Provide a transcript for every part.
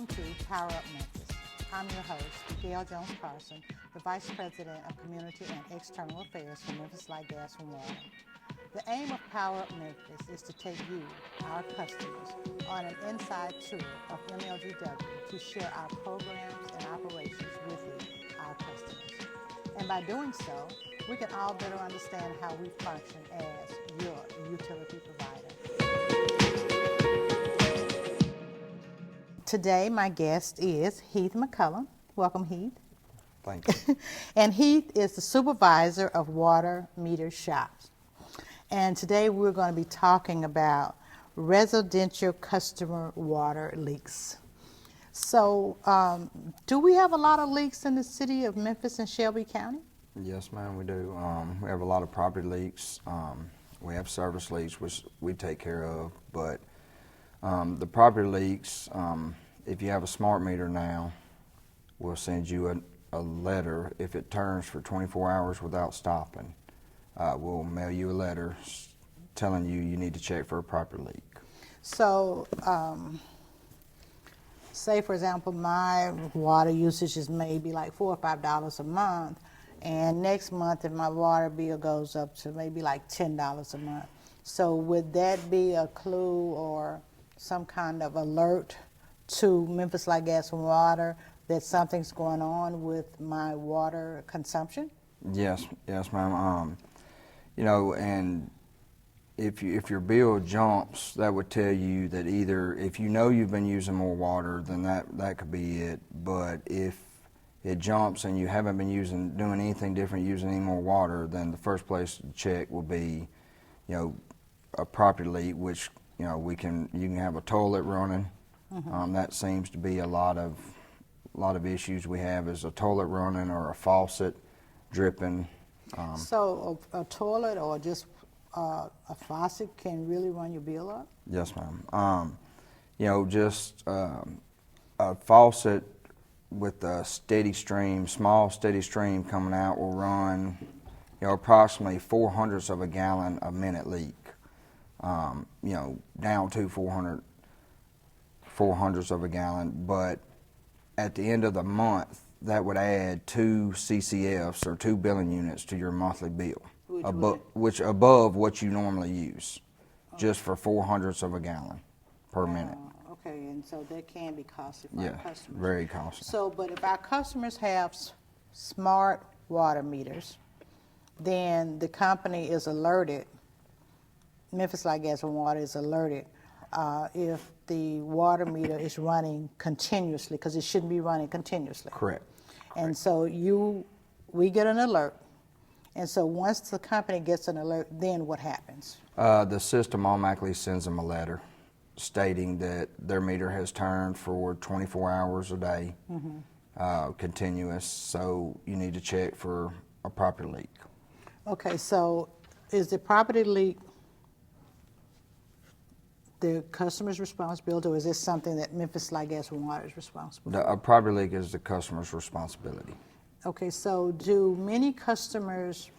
Welcome to Power Up Memphis. I'm your host, Gail Jones Carson, the Vice President of Community and External Affairs for Memphis Light, Gas, and Water. The aim of Power Up Memphis is to take you, our customers, on an inside tour of MLGW to share our programs and operations with you, our customers. And by doing so, we can all better understand how we function as your utility provider. Today, my guest is Heath McCallen. Welcome, Heath. Thank you. And Heath is the Supervisor of Water Meter Shops. And today we're going to be talking about residential customer water leaks. So, do we have a lot of leaks in the city of Memphis and Shelby County? Yes, ma'am, we do. We have a lot of property leaks. We have service leaks, which we take care of. But the property leaks, if you have a smart meter now, we'll send you a letter. If it turns for 24 hours without stopping, we'll mail you a letter telling you you need to check for a property leak. So, say for example, my water usage is maybe like $4 or $5 a month, and next month if my water bill goes up to maybe like $10 a month. So would that be a clue or some kind of alert to Memphis Light, Gas, and Water that something's going on with my water consumption? Yes, ma'am. You know, and if your bill jumps, that would tell you that either if you know you've been using more water, then that could be it. But if it jumps and you haven't been doing anything different, using any more water, then the first place to check will be, you know, a property leak, which, you know, you can have a toilet running. Mm-hmm. That seems to be a lot of issues we have, is a toilet running or a faucet dripping. So a toilet or just a faucet can really run your bill up? Yes, ma'am. You know, just a faucet with a steady stream, small steady stream coming out will run, you know, approximately 0.04 of a gallon a minute leak. You know, down to 0.04 of a gallon, but at the end of the month, that would add 2 CCFs or 2 billing units to your monthly bill, which above what you normally use, just for 0.04 of a gallon per minute. Okay, and so that can be costly for our customers. Yeah, very costly. So, but if our customers have smart water meters, then the company is alerted, Memphis Light, Gas, and Water is alerted if the water meter is running continuously, because it shouldn't be running continuously. Correct. And so we get an alert. And so once the company gets an alert, then what happens? The system automatically sends them a letter stating that their meter has turned for 24 hours a day, mm-hmm. Continuous, so you need to check for a property leak. Okay, so is the property leak the customer's responsibility, or is this something that Memphis Light, Gas, and Water is responsible for? A property leak is the customer's responsibility. Okay, so do many customers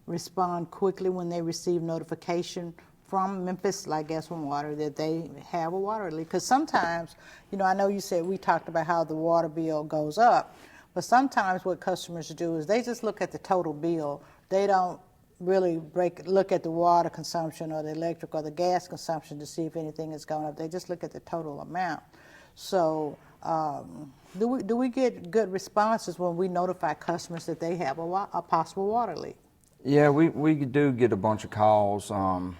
respond quickly when they receive notification from Memphis Light, Gas, and Water that they have a water leak? Because sometimes, you know, I know you said we talked about how the water bill goes up, but sometimes what customers do is they just look at the total bill. They don't really look at the water consumption or the electric or the gas consumption to see if anything is going up. They just look at the total amount. So do we get good responses when we notify customers that they have a possible water leak? Yeah, we do get a bunch of calls.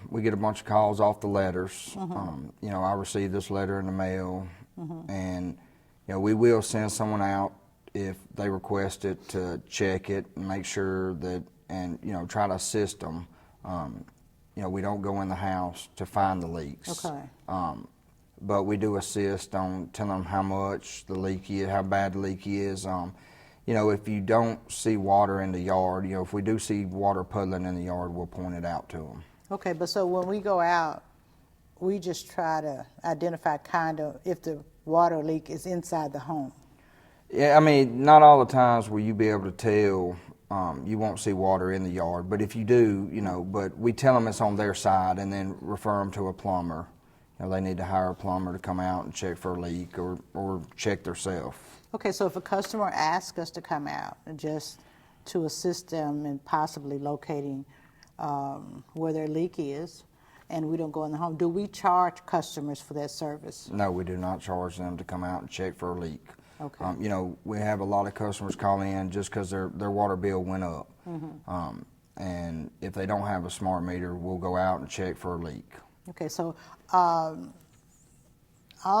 We get a bunch of calls off the letters. Mm-hmm. You know, I received this letter in the mail, mm-hmm. and you know, we will send someone out if they request it to check it and make sure that, and you know, try to assist them. You know, we don't go in the house to find the leaks. Okay. But we do assist on telling them how much the leak is, how bad the leak is. You know, if you don't see water in the yard, you know, if we do see water puddling in the yard, we'll point it out to them. Okay, but so when we go out, we just try to identify kind of if the water leak is inside the home. Yeah, I mean, not all the times will you be able to tell. You won't see water in the yard, but if you do, you know, but we tell them it's on their side and then refer them to a plumber, they need to hire a plumber to come out and check for a leak or check themselves. Okay, so if a customer asks us to come out and just to assist them in possibly locating where their leak is, and we don't go in the home, do we charge customers for that service? No, we do not charge them to come out and check for a leak. Okay. We have a lot of customers call in just because their water bill went up. And if they don't have a smart meter, we'll go out and check for a leak. Okay, so all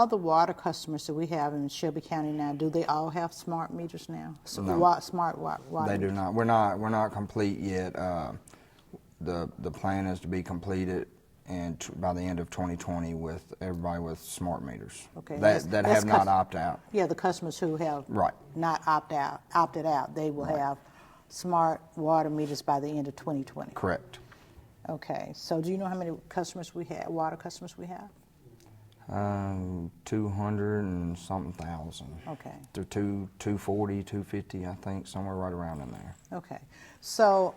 the water customers that we have in Shelby County now, do they all have smart meters now? So No. Smart water They meters? do not. We're not complete yet. The plan is to be completed by the end of 2020 with everybody with smart meters. Okay, that have not opted out. Yeah, the customers who have not opted out, they will have smart water meters by the end of 2020. Correct. Okay, so do you know how many customers we have, water customers we have? 200 and something thousand. Okay. They're 240, 250, I think, somewhere right around in there. Okay, so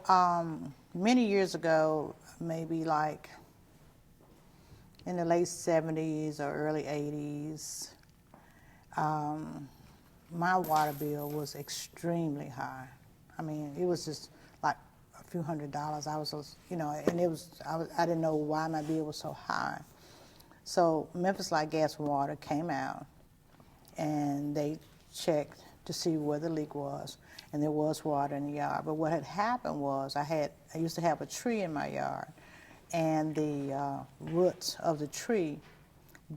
many years ago, maybe like in the late 70s or early 80s, my water bill was extremely high. I mean, it was just like a few $100s. I was, and I didn't know why my bill was so high. So Memphis Light Gas and Water came out and they checked to see where the leak was, and there was water in the yard. But what had happened was I used to have a tree in my yard, and the roots of the tree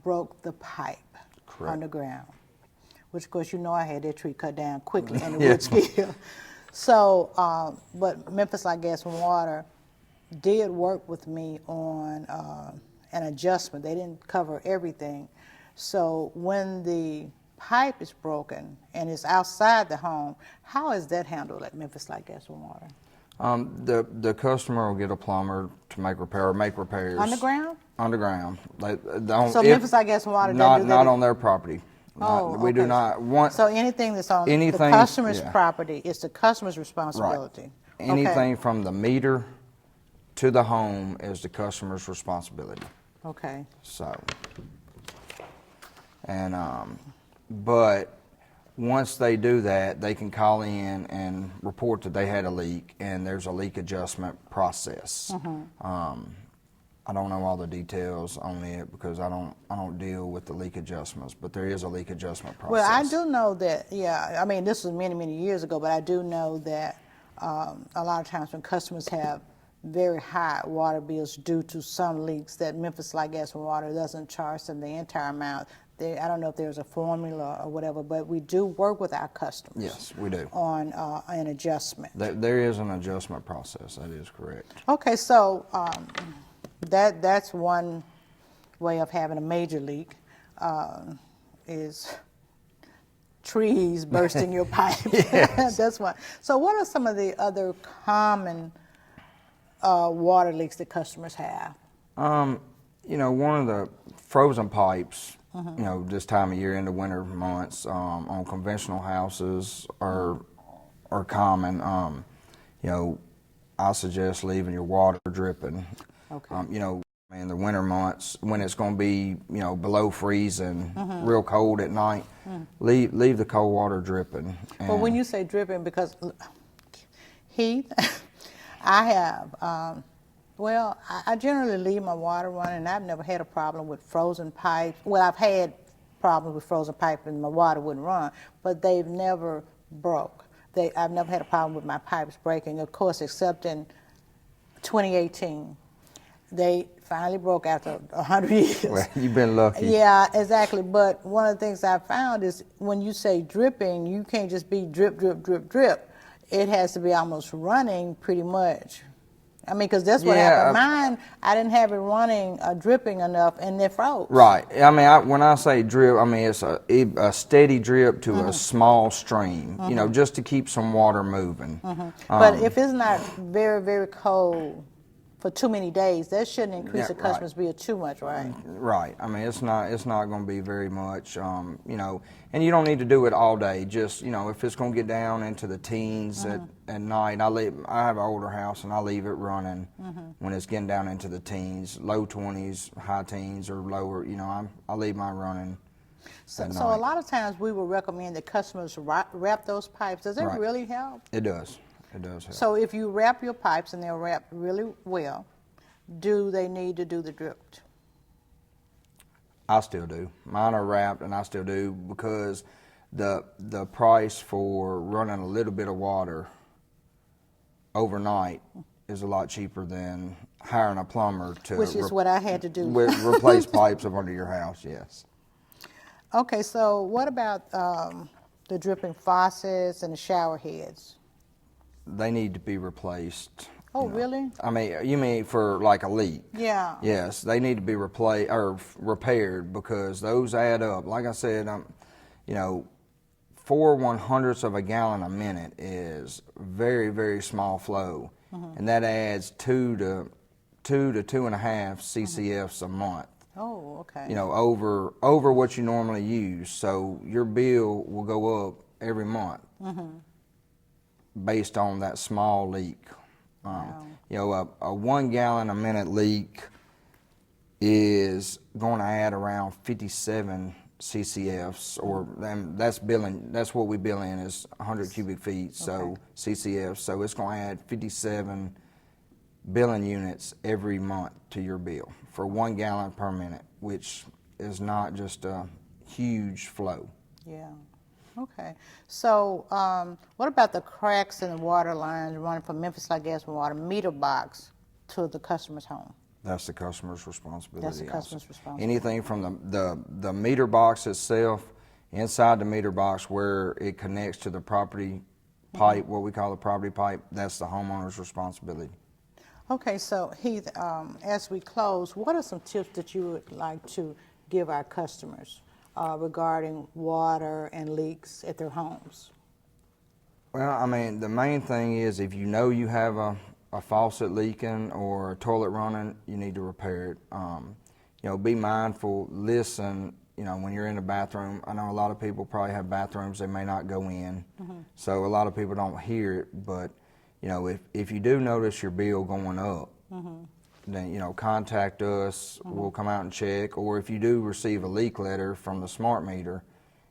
broke the pipe underground, which of course I had that tree cut down quickly and the roots killed. So, but Memphis Light Gas and Water did work with me on an adjustment. They didn't cover everything. So when the pipe is broken and it's outside the home, how is that handled at Memphis Light Gas and Water? The customer will get a plumber to make repairs. Underground? Underground. So Memphis Light Gas and Water not on their property. We do okay. not want. So anything that's on the customer's property is the customer's responsibility. Right. Anything from the meter to the home is the customer's responsibility. Okay. So, and but once they do that, they can call in and report that they had a leak, and there's a leak adjustment process. I don't know all the details on it because I don't deal with the leak adjustments, but there is a leak adjustment process. Well, I do know that. Yeah, I mean, this was many years ago, but I do know that a lot of times when customers have very high water bills due to some leaks, that Memphis Light Gas and Water doesn't charge them the entire amount. I don't know if there's a formula or whatever, but we do work with our customers. Yes, we do. On an adjustment. There is an adjustment process. That is correct. Okay, so that's one way of having a major leak is trees bursting your pipe. Yes. That's one. So what are some of the other common water leaks that customers have? One of the frozen pipes, this time of year in the winter months, on conventional houses are common. I suggest leaving your water dripping. Okay. In the winter months when it's going to be, below freezing, real cold at night, leave the cold water dripping. Well, when you say dripping, because Heath, I have, I generally leave my water running. I've never had a problem with frozen pipes. Well, I've had problems with frozen pipe and my water wouldn't run, but they've never broke. I've never had a problem with my pipes breaking, of course, except in 2018. They finally broke after 100 years. Well, you've been lucky. Yeah, exactly. But one of the things I found is when you say dripping, you can't just be drip, drip, drip, drip. It has to be almost running pretty much. I mean, because that's what happened. Mine, I didn't have it running, dripping enough, and it froze. Right. I mean, when I say drip, I mean it's a steady drip to a small stream, just to keep some water moving. But if it's not very, very cold for too many days. That shouldn't increase Yeah, the customer's bill too much, right? Right. I mean, it's not going to be very much, you know, and you don't need to do it all day. Just, you know, if it's going to get down into the teens at night, I have an older house and I leave it running when it's getting down into the teens, low 20s, high teens, or lower. You know, I leave mine running. So a lot of times we will recommend that customers wrap those pipes. Does that really help? It does. It does help. So if you wrap your pipes and they're wrapped really well, do they need to do the drip? I still do. Mine are wrapped, and I still do, because the price for running a little bit of water overnight is a lot cheaper than hiring a plumber to Which is what I had to do. replace pipes up under your house. Yes. Okay, so what about the dripping faucets and the shower heads? They need to be replaced. Oh, you know. really? I mean, you mean for like a leak? Yeah. Yes, they need to be replaced or repaired, because those add up. Like I said, you know, 4/100ths of a gallon a minute is very, very small flow, and that adds 2 to 2.5 CCFs a month. Oh, okay. You know, over what you normally use. So your bill will go up every month based on that small leak. Wow. You know, a 1 gallon a minute leak is going to add around 57 CCFs, or that's billing. That's what we bill in, is 100 cubic feet. So CCFs. So it's going to add 57 billing units every month to your bill for 1 gallon per minute, which is not just a huge flow. Yeah. Okay. So what about the cracks in the water lines running from Memphis Like Gas and Water meter box to the customer's home? That's the customer's responsibility. That's the customer's responsibility. Anything from the meter box itself, inside the meter box where it connects to the property pipe, what we call the property pipe, that's the homeowner's responsibility. Okay, so Heath, as we close, what are some tips that you would like to give our customers regarding water and leaks at their homes? Well, I mean, the main thing is, if you know you have a faucet leaking or a toilet running, you need to repair it. You know, be mindful, listen, you know, when you're in the bathroom. I know a lot of people probably have bathrooms they may not go in, so a lot of people don't hear it, but you know, if you do notice your bill going up, then, you know, contact us. We'll come out and check. Or if you do receive a leak letter from the smart meter,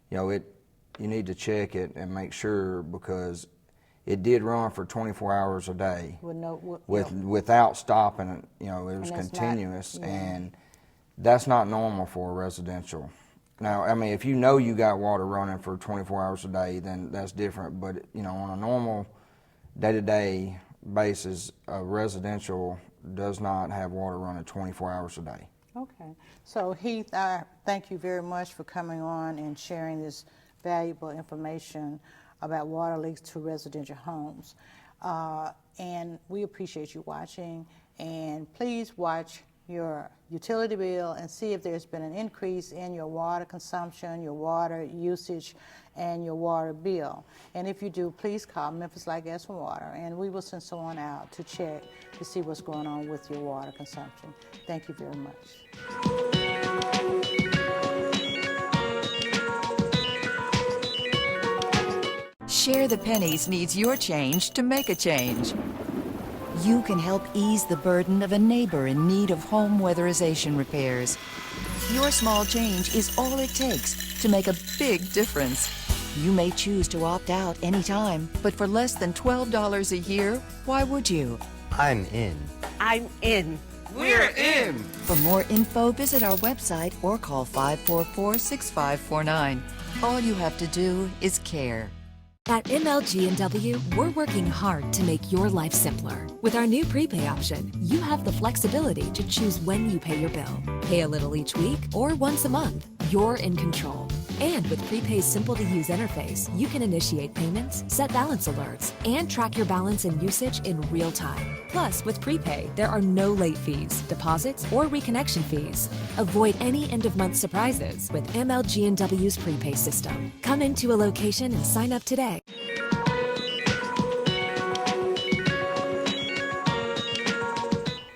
you know, you need to check it and make sure, because it did run for 24 hours a day without stopping. You know, it was continuous, and that's not normal for a residential. Now, I mean, if you know you got water running for 24 hours a day, then that's different. But, you know, on a normal day-to-day basis, a residential does not have water running 24 hours a day. Okay. So Heath, I thank you very much for coming on and sharing this valuable information about water leaks to residential homes. And we appreciate you watching. And please watch your utility bill and see if there's been an increase in your water consumption, your water usage, and your water bill. And if you do, please call Memphis Like Gas and Water, and we will send someone out to check to see what's going on with your water consumption. Thank you very much. Share the Pennies needs your change to make a change. You can help ease the burden of a neighbor in need of home weatherization repairs. Your small change is all it takes to make a big difference. You may choose to opt out anytime, but for less than $12 a year, why would you? I'm in. I'm in. We're in! For more info, visit our website or call 544-6549. All you have to do is care. At MLG&W, we're working hard to make your life simpler. With our new prepay option, you have the flexibility to choose when you pay your bill. Pay a little each week or once a month. You're in control. And with Prepay's simple-to-use interface, you can initiate payments, set balance alerts, and track your balance and usage in real time. Plus, with Prepay, there are no late fees, deposits, or reconnection fees. Avoid any end-of-month surprises with MLG&W's Prepay system. Come into a location and sign up today.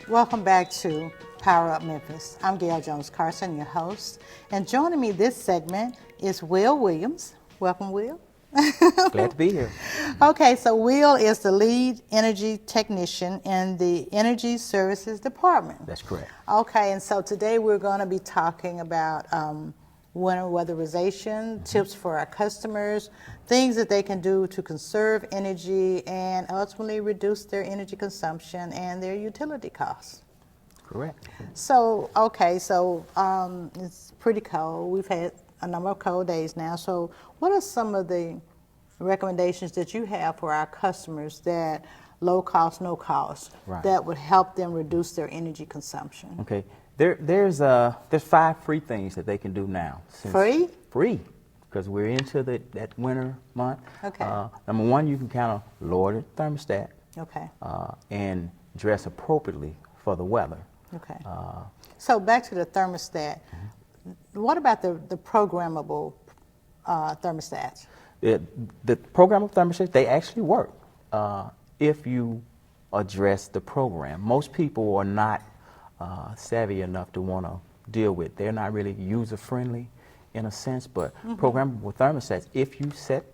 Welcome back to Power Up Memphis. I'm Gail Jones-Carson, your host. And joining me this segment is Wil Williams. Welcome, Wil. Glad to be here. Okay, so Wil is the lead energy technician in the Energy Services Department. That's correct. Okay, and so today we're going to be talking about winter weatherization, tips for our customers, things that they can do to conserve energy and ultimately reduce their energy consumption and their utility costs. Correct. So, okay, so it's pretty cold. We've had a number of cold days now. So what are some of the recommendations that you have for our customers that low cost, no cost, Right. that would help them reduce their energy consumption? Okay. There's 5 free things that they can do now. Free? Free, because we're into that winter month. Okay. Number one, you can kind of lower the thermostat Okay, and dress appropriately for the weather. okay. So back to the thermostat. What about the programmable thermostats? The programmable thermostats, they actually work if you address the program. Most people are not savvy enough to want to deal with. They're not really user-friendly in a sense, but programmable thermostats, if you set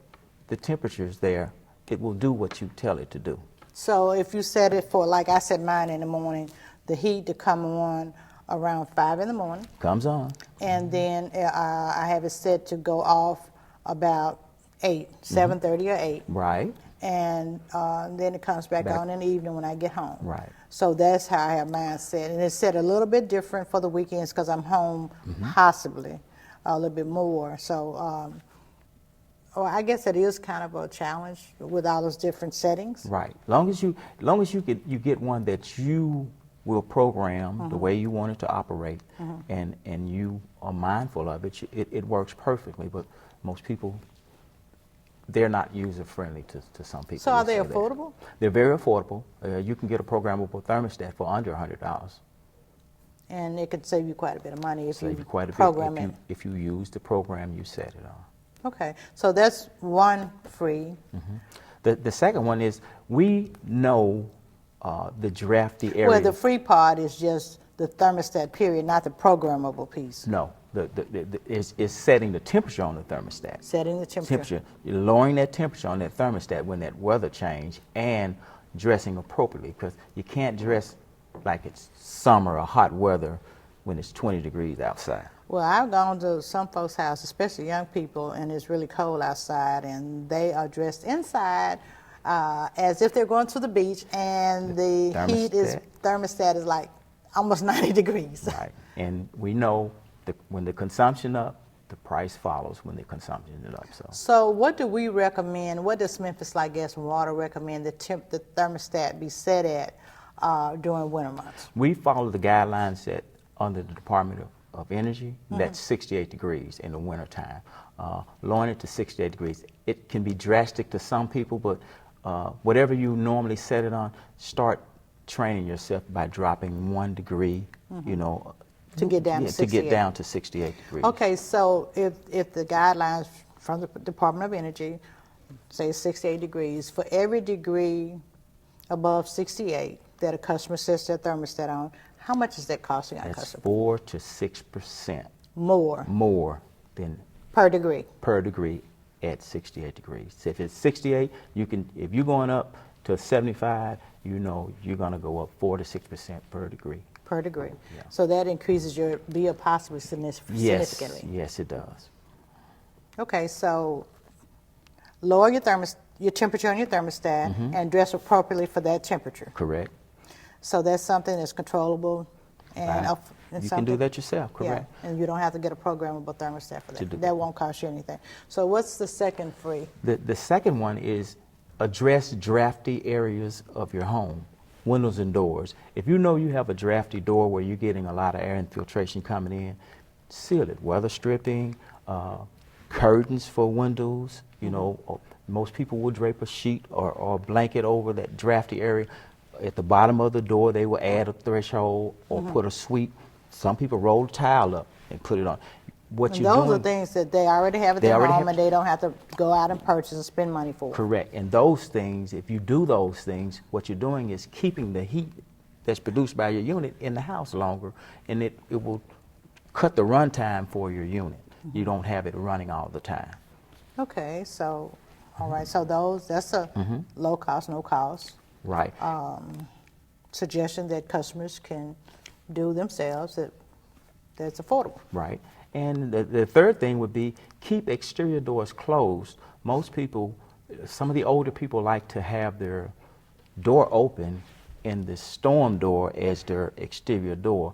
the temperatures there, it will do what you tell it to do. So if you set it for, like I set mine in the morning, the heat to come on around 5 in the morning, Comes on. and then I have it set to go off about 8, 7:30 or 8, Right, and then it comes back on in the evening when I get home. right. So that's how I have mine set, and it's set a little bit different for the weekends because I'm home possibly a little bit more. So well, I guess it is kind of a challenge with all those different settings. Right. Long as you get one that you will program the way you want it to operate, and you are mindful of it, it works perfectly. But most people, they're not user friendly to some people. So are We'll they say that. affordable? They're very affordable. You can get a programmable thermostat for under $100. And it could save you quite a bit of money if Save you quite a program bit it. if you use the program you set it on. Okay, so that's one free. The second one is we know the drafty area. Well, the free part is just the thermostat period, not the programmable piece. No, is setting the temperature on the thermostat. Setting the temperature. You're lowering that temperature on that thermostat when that weather change, and dressing appropriately, because you can't dress like it's summer or hot weather when it's 20 degrees outside. Well, I've gone to some folks' house, especially young people, and it's really cold outside, and they are dressed inside as if they're going to the beach, and the thermostat is like almost 90 degrees. Right, and we know that when the consumption up, the price follows when the consumption is up. So what do we recommend? What does Memphis Light Gas and Water recommend the thermostat be set at during winter months? We follow the guidelines set under the Department of Energy. That's 68 degrees in the wintertime. Lowering it to 68 degrees. It can be drastic to some people, but whatever you normally set it on, start training yourself by dropping 1 degree, To get down to 68. To get down to 68 degrees. Okay, so if the guidelines from the Department of Energy say 68 degrees, for every degree above 68 that a customer sets their thermostat on, how much is that costing our That's customer? 4 to 6% More than per degree. at 68 degrees. So if it's 68, if you're going up to 75, you're going to go up 4 to 6% per degree. Per degree. Yeah. So that increases your bill possibly significantly. Yes, it does. Okay, so lower your temperature on your thermostat and dress appropriately for that temperature. Correct. So that's something that's controllable and Right. You can do that yourself, correct? Yeah, and you don't have to get a programmable thermostat for To do that. that. That won't cost you anything. So what's the second free? The second one is address drafty areas of your home, windows and doors. If you know you have a drafty door where you're getting a lot of air infiltration coming in, seal it. Weather stripping, curtains for windows. Most people will drape a sheet or a blanket over that drafty area. At the bottom of the door, they will add a threshold or put a sweep. Some people roll a tile up and put it on. And those are things that they already have at their home and they don't have to go out and purchase and spend money for. Correct. And those things, if you do those things, what you're doing is keeping the heat that's produced by your unit in the house longer, and it will cut the run time for your unit. You don't have it running all the time. Okay, so, all right, so that's a low cost, no cost Right. suggestion that customers can do themselves that's affordable. Right. And the third thing would be keep exterior doors closed. Most people, some of the older people like to have their door open and the storm door as their exterior door.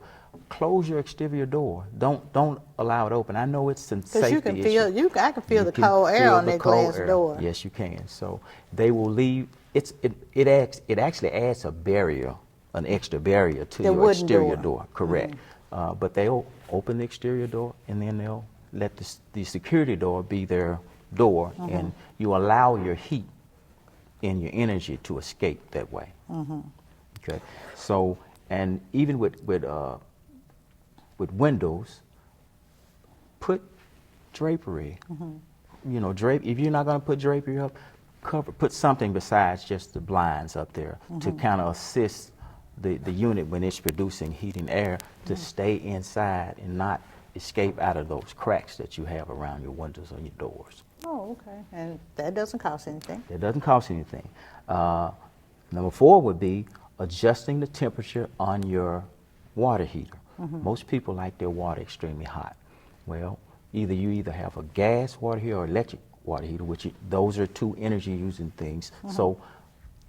Close your exterior door. Don't allow it open. I know it's a Because safety you can issue. I can feel You the can cold air feel on the that cold glass air. door. Yes, you can. So they will leave. It actually adds a barrier, an extra barrier to The your wooden exterior door. door. Correct. But they'll open the exterior door and then they'll let the security door be their door, and you allow your heat and your energy to escape that way. Okay. So, and even with windows, put drapery. You know, if you're not going to put drapery up, put something besides just the blinds up there to kind of assist the unit when it's producing heat and air to stay inside and not escape out of those cracks that you have around your windows or your doors. Oh, okay. And that doesn't cost anything. It doesn't cost anything. Number 4 would be adjusting the temperature on your water heater. Most people like their water extremely hot. Well, you have a gas water heater or electric water heater, those are 2 energy using things. So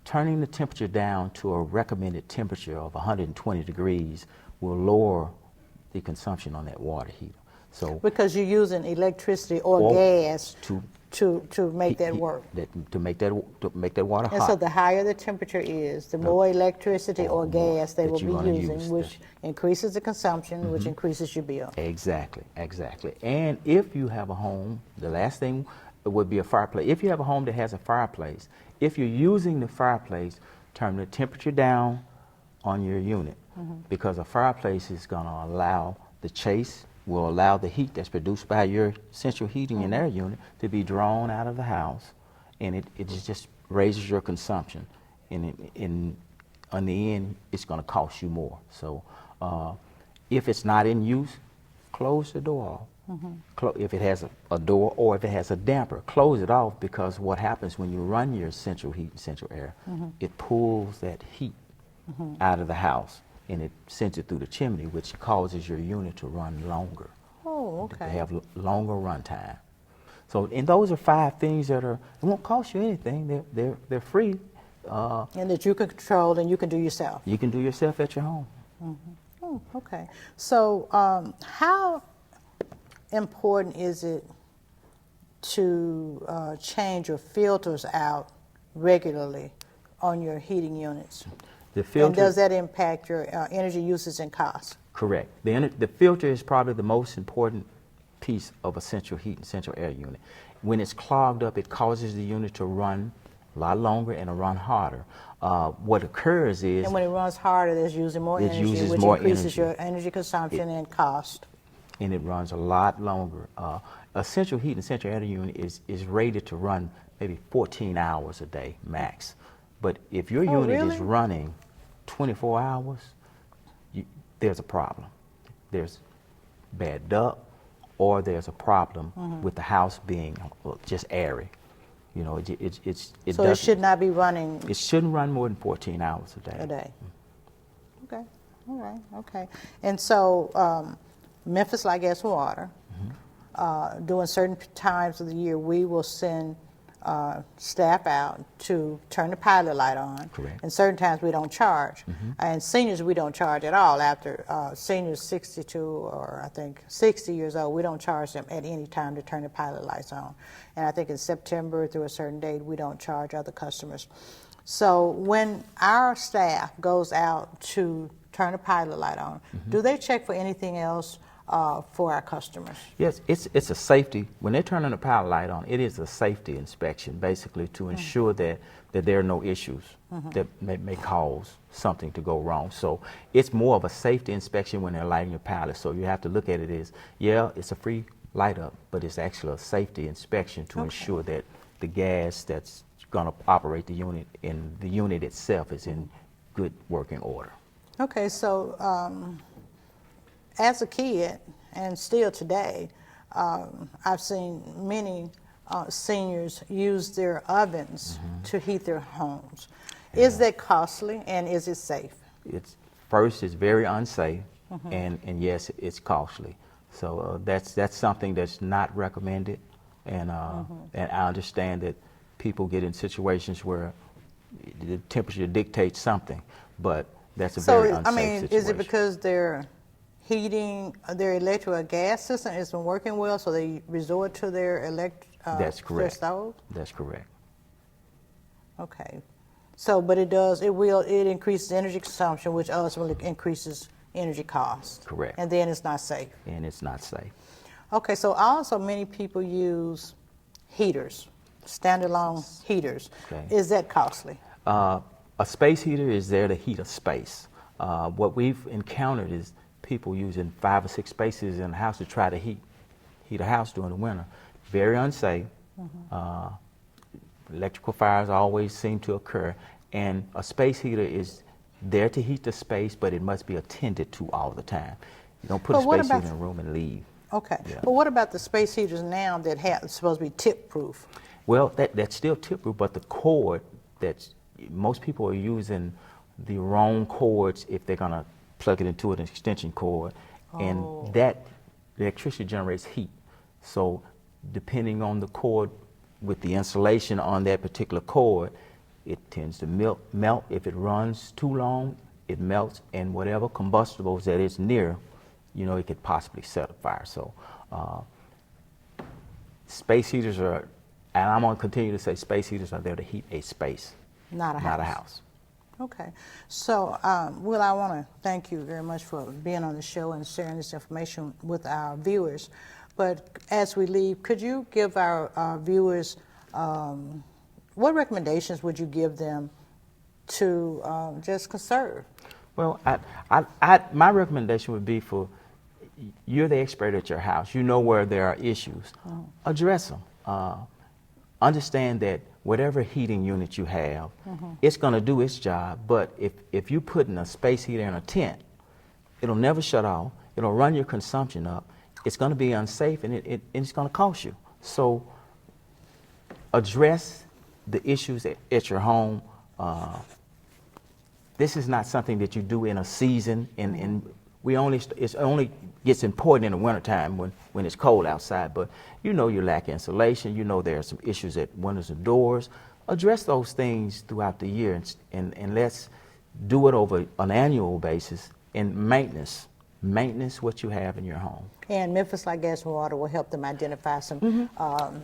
turning the temperature down to a recommended temperature of 120 degrees will lower the consumption on that water heater. So Because you're using electricity or gas to make that work. To make that water hot. And so the higher the temperature is, the more electricity or gas they that will you're be gonna using, use. which increases the consumption, which increases your bill. Exactly. And if you have a home, the last thing would be a fireplace. If you have a home that has a fireplace, if you're using the fireplace, turn the temperature down on your unit, because a fireplace is going to allow will allow the heat that's produced by your central heating and air unit to be drawn out of the house, and it just raises your consumption. And in the end, it's going to cost you more. So if it's not in use, close the door off. If it has a door or if it has a damper, close it off, because what happens when you run your central heat and central air, it pulls that heat out of the house and it sends it through the chimney, which causes your unit to run longer. Oh, To okay. have longer run time. So, and those are 5 things that it won't cost you anything. They're free. And that you can control and you can do yourself. You can do yourself at your home. Oh, okay. So how important is it to change your filters out regularly on your heating units? The filter, And does that impact your energy usage and cost? correct. The filter is probably the most important piece of a central heat and central air unit. When it's clogged up, it causes the unit to run a lot longer and to run harder. What occurs is And when it runs harder, there's using more It energy, uses which more increases energy. your energy consumption and cost. and it runs a lot longer. A central heat and central air unit is rated to run maybe 14 hours a day max. But if your Oh, unit really? is running 24 hours, there's a problem. There's bad duct, or there's a problem with the house being just airy. You know, it So it should not be running It shouldn't run more than 14 hours a day. a day. Okay, all right, okay. And so Memphis Light, Gas, and Water, during certain times of the year, we will send staff out to turn the pilot light on. Correct. And certain times we don't charge. And seniors, we don't charge at all. After seniors 62 or I think 60 years old, we don't charge them at any time to turn the pilot lights on. And I think in September through a certain date, we don't charge other customers. So when our staff goes out to turn the pilot light on, do they check for anything else for our customers? Yes, it's a safety. When they're turning the power light on, it is a safety inspection, basically to ensure that there are no issues that may cause something to go wrong. So it's more of a safety inspection when they're lighting your pilot. So you have to look at it as, yeah, it's a free light up, but it's actually a safety inspection to ensure that the gas that's going to operate the unit and the unit itself is in good working order. Okay, so as a kid and still today, I've seen many seniors use their ovens to heat their homes. Is that costly, and is it safe? It's very unsafe, and yes, it's costly. So that's something that's not recommended, and I understand that people get in situations where the temperature dictates something, but that's a very unsafe situation. Is it because their heating, their electric or gas system isn't working well, so they resort to their That's correct. their stove? That's correct. Okay. So, but it increases energy consumption, which ultimately increases energy costs. Correct. And then it's not safe. And it's not safe. Okay, so also many people use heaters, standalone heaters. Okay. Is that costly? A space heater is there to heat a space. What we've encountered is people using 5 or 6 spaces in a house to try to heat a house during the winter. Very unsafe. Electrical fires always seem to occur, and a space heater is there to heat the space, but it must be attended to all the time. You don't put a space heater in a room and leave. Okay, Yeah. but what about the space heaters now that have supposed to be tip-proof? Well, that's still tip-proof, but the cord most people are using the wrong cords if they're gonna plug it into an extension cord, and that the electricity generates heat. So depending on the cord with the insulation on that particular cord, it tends to melt. If it runs too long, it melts, and whatever combustibles that it's near, it could possibly set a fire. So space heaters are, and I'm going to continue to say space heaters are there to heat a space, Not a house. Okay. So, Will, I want to thank you very much for being on the show and sharing this information with our viewers. But as we leave, could you give our viewers, what recommendations would you give them to just conserve? Well, my recommendation would be you're the expert at your house. You know where there are issues. Address them. Understand that whatever heating unit you have, it's going to do its job. But if you put in a space heater in a tent, it'll never shut off. It'll run your consumption up. It's going to be unsafe, and it's going to cost you. So address the issues at your home. This is not something that you do in a season, and it only gets important in the wintertime when it's cold outside. But you lack insulation. There are some issues at windows and doors. Address those things throughout the year, and let's do it over an annual basis. And maintenance what you have in your home. And Memphis Light Gas and Water will help them identify some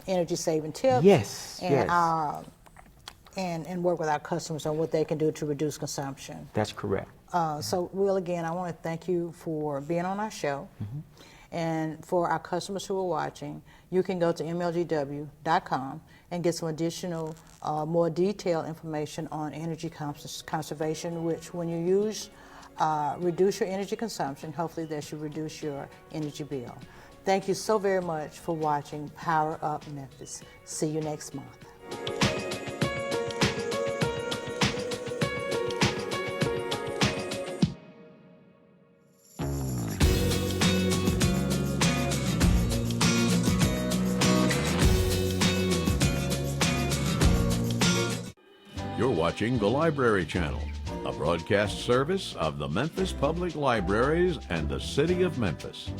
energy-saving tips. Yes, and work with our customers on what they can do to reduce consumption. That's correct. So, Will, again, I want to thank you for being on our show. And for our customers who are watching, you can go to mlgw.com and get some additional, more detailed information on energy conservation, which when you reduce your energy consumption, hopefully that should reduce your energy bill. Thank you so very much for watching Power Up Memphis. See you next month. You're watching the Library Channel, a broadcast service of the Memphis Public Libraries and the City of Memphis.